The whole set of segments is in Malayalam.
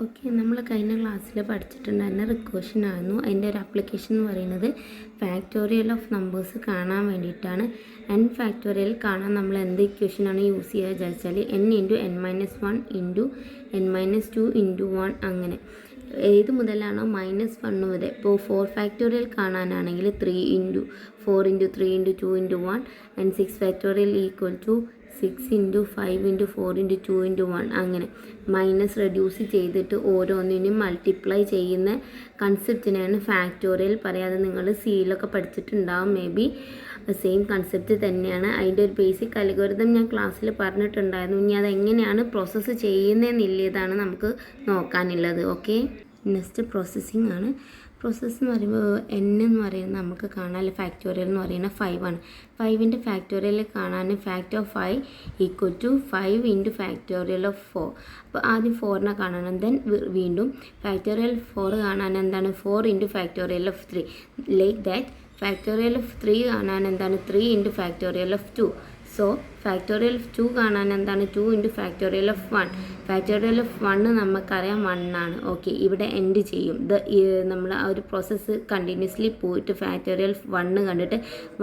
ഓക്കെ, നമ്മൾ കഴിഞ്ഞ ക്ലാസ്സിൽ പഠിച്ചിട്ടുണ്ടായിരുന്ന റിക്കോഷൻ ആയിരുന്നു. അതിൻ്റെ ഒരു ആപ്ലിക്കേഷൻ എന്ന് പറയുന്നത് ഫാക്ടോറിയൽ ഓഫ് നമ്പേഴ്സ് കാണാൻ വേണ്ടിയിട്ടാണ്. എൻ ഫാക്ടോറിയൽ കാണാൻ നമ്മൾ എന്ത് ഇക്വേഷനാണ് യൂസ് ചെയ്യുക വിചാരിച്ചാൽ n ഇൻറ്റു n-2 ഇൻറ്റു 1 അങ്ങനെ ഏത് മുതലാണോ -1 മുതൽ. ഇപ്പോൾ 4 ഫാക്ടോറിയൽ കാണാനാണെങ്കിൽ 3 into 4 into 3 into 2 into 1 and 6 factorial equal to 6 into 5 into 4 into 2 into 1 അങ്ങനെ മൈനസ് റെഡ്യൂസ് ചെയ്തിട്ട് ഓരോന്നിനും മൾട്ടിപ്ലൈ ചെയ്യുന്ന കൺസെപ്റ്റിനെയാണ് ഫാക്ടോറിയൽ പറയാതെ. നിങ്ങൾ സിയിലൊക്കെ പഠിച്ചിട്ടുണ്ടാവും, മേ ബി സെയിം കൺസെപ്റ്റ് തന്നെയാണ്. അതിൻ്റെ ഒരു ബേസിക് അൽഗോരിതം ഞാൻ ക്ലാസ്സിൽ പറഞ്ഞിട്ടുണ്ടായിരുന്നു. ഇനി അതെങ്ങനെയാണ് പ്രോസസ്സ് ചെയ്യുന്നതെന്നില്ലതാണ് നമുക്ക് നോക്കാനുള്ളത്. ഓക്കെ, നെക്സ്റ്റ് പ്രോസസ്സിങ് ആണ്. പ്രോസസ്സ് എന്ന് പറയുമ്പോൾ n എന്ന് പറയുന്നത് നമുക്ക് കാണാൻ ഫാക്ടോറിയൽ എന്ന് പറയുന്നത് 5 ആണ്. 5ൻ്റെ ഫാക്ടോറിയൽ കാണാൻ factor of 5 equal to 5 into factorial of 4. അപ്പോൾ ആദ്യം 4നെ കാണണം, ദെൻ വീണ്ടും ഫാക്ടോറിയൽ 4 കാണാൻ എന്താണ് 4 into factorial of 3. Like that factorial of 3 കാണാൻ എന്താണ് 3 into factorial of 2. So factorial of 2 കാണാൻ എന്താണ് 2 into factorial of 1. Factorial of 1 നമുക്കറിയാം 1 ആണ്. ഓക്കെ, ഇവിടെ എൻഡ് ചെയ്യും. നമ്മൾ ആ ഒരു പ്രോസസ്സ് കണ്ടിന്യൂസ്ലി പോയിട്ട് ഫാക്ടോറിയൽ ഓഫ് 1 കണ്ടിട്ട്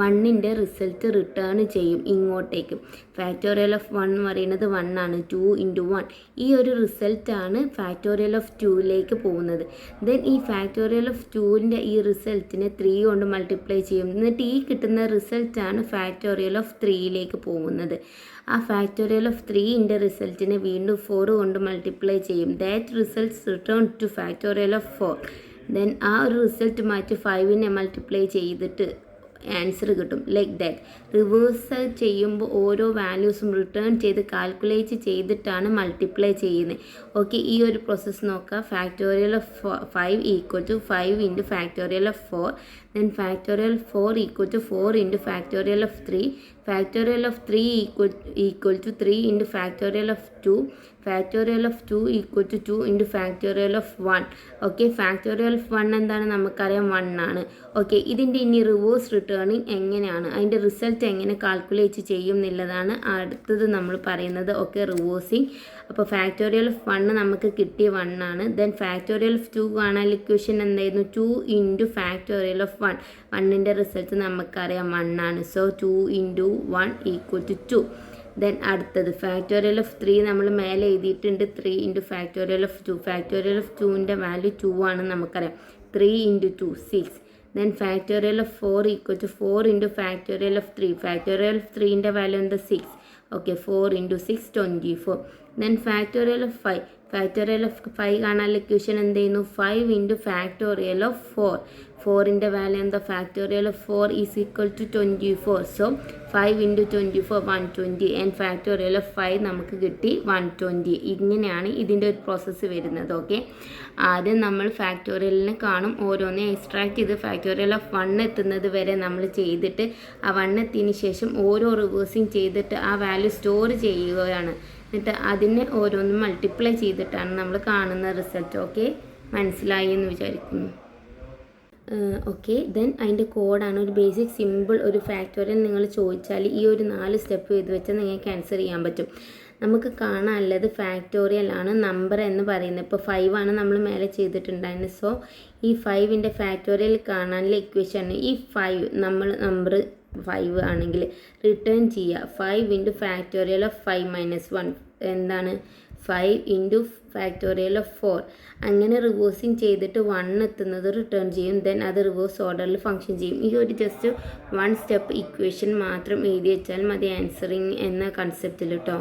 1ൻ്റെ റിസൾട്ട് റിട്ടേൺ ചെയ്യും ഇങ്ങോട്ടേക്ക്. ഫാക്ടോറിയൽ ഓഫ് 1 എന്ന് പറയുന്നത് 1 ആണ്. 2 ഇൻറ്റു 1 ഈ ഒരു റിസൾട്ടാണ് ഫാക്ടോറിയൽ ഓഫ് 2ലേക്ക് പോകുന്നത്. ദെൻ ഈ ഫാക്ടോറിയൽ ഓഫ് 2ൻ്റെ ഈ റിസൾട്ടിനെ 3 കൊണ്ട് മൾട്ടിപ്ലൈ ചെയ്യും. എന്നിട്ട് ഈ കിട്ടുന്ന റിസൾട്ടാണ് ഫാക്ടോറിയൽ ഓഫ് 3ലേക്ക് പോകുന്നത്. ആ ഫാക്ടോറിയൽ ഓഫ് 3ൻ്റെ റിസൾട്ടിനെ വീണ്ടും 4 കൊണ്ട് മൾട്ടിപ്ലൈ ചെയ്യും. That results return to factorial of 4. Then ആ ഒരു റിസൾട്ട് മാറ്റി 5നെ മൾട്ടിപ്ലൈ ചെയ്തിട്ട് ആൻസർ കിട്ടും. ലൈക്ക് ദാറ്റ് റിവേഴ്സ് ചെയ്യുമ്പോൾ ഓരോ വാല്യൂസും റിട്ടേൺ ചെയ്ത് കാൽക്കുലേറ്റ് ചെയ്തിട്ടാണ് മൾട്ടിപ്ലൈ ചെയ്യുന്നത്. ഓക്കെ, ഈ ഒരു പ്രോസസ്സ് നോക്കുക. Factorial of 5 equal to 5 into factorial of 4. Then factorial 4 equal to 4 into factorial of 3. Factorial of 3 equal to 3 into factorial of 2. Factorial of 2 equal to 2 into factorial of 1. Okay, factorial of 1 എന്താണ് നമുക്കറിയാം 1 ആണ്. ഓക്കെ, ഇതിൻ്റെ ഇനി റിവേഴ്സ് റിട്ടേണിങ് എങ്ങനെയാണ്, അതിൻ്റെ റിസൾട്ട് എങ്ങനെ കാൽക്കുലേറ്റ് ചെയ്യും എന്നുള്ളതാണ് അടുത്തത് നമ്മൾ പറയുന്നത്. Okay, reversing. അപ്പോൾ ഫാക്ടോറിയൽ ഓഫ് 1 നമുക്ക് കിട്ടിയ 1 ആണ്. ദെൻ ഫാക്ടോറിയൽ ഓഫ് 2 കാണാൻ ഇക്വേഷൻ എന്തായിരുന്നു 2 ഇൻറ്റു ഫാക്ടോറിയൽ ഓഫ് 1. 1ൻ്റെ റിസൾട്ട് നമുക്കറിയാം 1 ആണ്. So 2 into 1 equal to 2. Then അടുത്തത് ഫാക്ടോറിയൽ ഓഫ് 3 നമ്മൾ മേലെ എഴുതിയിട്ടുണ്ട് 3 into factorial of 2. Factorial of 2ൻ്റെ വാല്യൂ 2 ആണ് നമുക്കറിയാം. 3 into 2 6. Then factorial of 4 equal to 4 into factorial of 3. Factorial of 3ൻ്റെ വാല്യൂ എന്താ 6. Okay, 4 into 6 24. Then factorial of 5. Factorial of 5 കാണാൻ ഇക്വേഷൻ എന്ത് ചെയ്യുന്നു 5 ഇൻറ്റു ഫാക്ടോറിയൽ ഓഫ് 4. 4ൻ്റെ വാല്യൂ എന്താ factorial of 4 is equal to 24. So 5 into 24 120 and factorial of 5 നമുക്ക് കിട്ടി 120. ഇങ്ങനെയാണ് ഇതിൻ്റെ ഒരു പ്രോസസ്സ് വരുന്നത്. ഓക്കെ, ആദ്യം നമ്മൾ ഫാക്ടോറിയലിനെ കാണും, ഓരോന്നേ എക്സ്ട്രാക്ട് ചെയ്ത് ഫാക്ടോറിയൽ ഓഫ് 1 എത്തുന്നത് വരെ നമ്മൾ ചെയ്തിട്ട് ആ 1 എത്തിയതിന് ശേഷം ഓരോ റിവേഴ്സിങ് ചെയ്തിട്ട് ആ വാല്യൂ സ്റ്റോർ ചെയ്യുകയാണ്. എന്നിട്ട് അതിനെ ഓരോന്നും മൾട്ടിപ്ലൈ ചെയ്തിട്ടാണ് നമ്മൾ കാണുന്ന റിസൾട്ട്. ഓക്കെ, മനസ്സിലായി എന്ന് വിചാരിക്കുന്നു. ഓക്കെ, ദെൻ അതിൻ്റെ കോഡാണ് ഒരു ബേസിക് സിമ്പിൾ ഒരു ഫാക്ടോറിയൽ നിങ്ങൾ ചോദിച്ചാൽ ഈ ഒരു 4 സ്റ്റെപ്പ് ചെയ്ത് വെച്ചാൽ നിങ്ങൾക്ക് ആൻസർ ചെയ്യാൻ പറ്റും. നമുക്ക് കാണാനുള്ളത് ഫാക്ടോറിയൽ ആണ് നമ്പർ എന്ന് പറയുന്നത്. ഇപ്പോൾ 5 ആണ് നമ്മൾ മേലെ ചെയ്തിട്ടുണ്ടായിരുന്നത്. സോ ഈ 5ൻ്റെ ഫാക്ടോറിയൽ കാണാനുള്ള ഇക്വേഷൻ ഈ 5 നമ്മൾ നമ്പർ 5 ആണെങ്കിൽ റിട്ടേൺ ചെയ്യുക 5 ഇൻറ്റു ഫാക്ടോറിയൽ ഓഫ് 5 മൈനസ് 1 എന്താണ് 5 ഇൻറ്റു ഫാക്ടോറിയൽ ഓഫ് 4. അങ്ങനെ റിവേഴ്സിങ് ചെയ്തിട്ട് 1 എത്തുന്നത് റിട്ടേൺ ചെയ്യും. ദെൻ അത് റിവേഴ്സ് ഓർഡറിൽ ഫങ്ഷൻ ചെയ്യും. ഈ ഒരു ജസ്റ്റ് 1 സ്റ്റെപ്പ് ഇക്വേഷൻ മാത്രം എഴുതി വെച്ചാൽ മതി ആൻസറിങ് എന്ന കൺസെപ്റ്റിൽ കേട്ടോ.